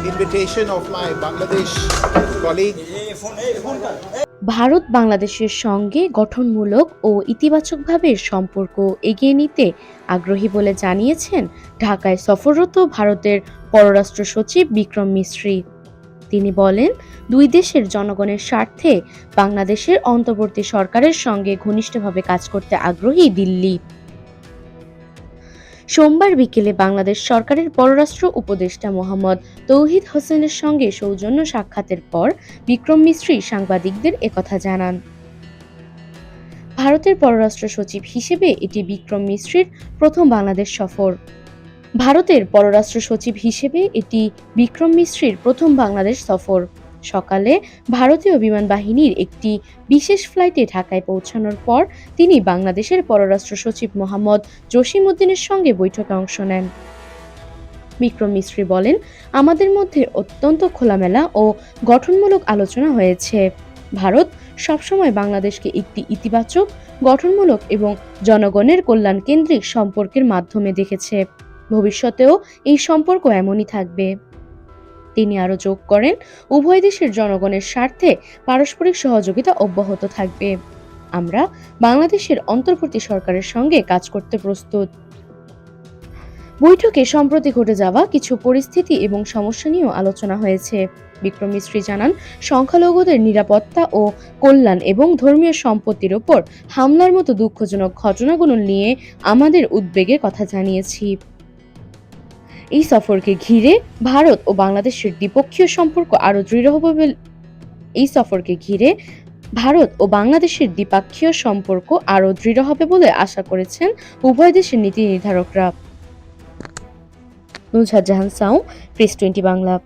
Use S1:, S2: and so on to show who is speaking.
S1: invitation of my Bangladesh colleague.
S2: Bharat বাংলাদেশের সঙ্গে গঠনমূলক ও ইতিবাচকভাবে সম্পর্ক এগিয়ে নিতে আগ্রহী বলে জানিয়েছেন ঢাকায় সফররত ভারতের পররাষ্ট্র সচিব বিক্রম মিশ্রি। তিনি বলেন, দুই দেশের জনগণের স্বার্থে বাংলাদেশের অন্তর্বর্তী সরকারের সঙ্গে ঘনিষ্ঠভাবে কাজ করতে আগ্রহী দিল্লি। সোমবার বিকেলে বাংলাদেশ সরকারের পররাষ্ট্র উপদেষ্টা মোহাম্মদ তৌহিদ হোসেনের সঙ্গে সৌজন্য সাক্ষাতের পর বিক্রম মিশ্রি সাংবাদিকদের একথা জানান। ভারতের পররাষ্ট্র সচিব হিসেবে এটি বিক্রম মিশ্রির প্রথম বাংলাদেশ সফর। ভারতের পররাষ্ট্র সচিব হিসেবে এটি বিক্রম মিশ্রির প্রথম বাংলাদেশ সফর। সকালে ভারতীয় বিমান বাহিনীর একটি বিশেষ ফ্লাইটে ঢাকায় পৌঁছানোর পর তিনি বাংলাদেশের পররাষ্ট্র সচিব মোহাম্মদ জসিম-উদ্দিনের সঙ্গে বৈঠকে অংশ নেন। বিক্রম মিশ্রি বলেন, আমাদের মধ্যে অত্যন্ত খোলামেলা ও গঠনমূলক আলোচনা হয়েছে। ভারত সবসময় বাংলাদেশকে একটি ইতিবাচক, গঠনমূলক এবং জনগণের কল্যাণ কেন্দ্রিক সম্পর্কের মাধ্যমে দেখেছে। ভবিষ্যতেও এই সম্পর্ক এমনই থাকবে। তিনি আরও যোগ করেন, উভয় দেশের জনগণের স্বার্থে পারস্পরিক সহযোগিতা অব্যাহত থাকবে। আমরা বাংলাদেশের অন্তর্বর্তী সরকারের সঙ্গে কাজ করতে প্রস্তুত। বৈঠকে সম্প্রতি ঘটে যাওয়া কিছু পরিস্থিতি এবং সমস্যা নিয়েও আলোচনা হয়েছে। বিক্রম মিশ্রি জানান, সংখ্যালঘুদের নিরাপত্তা ও কল্যাণ এবং ধর্মীয় সম্পত্তির ওপর হামলার মতো দুঃখজনক ঘটনাগুলো নিয়ে আমাদের উদ্বেগের কথা জানিয়েছি। এই সফরকে ঘিরে ভারত ও বাংলাদেশের দ্বিপক্ষীয় সম্পর্ক আরও দৃঢ় হবে বলে আশা করেছেন উভয় দেশের নীতি নির্ধারকরা। নুসরাত জাহান সাউ, প্রেস 20 বাংলা।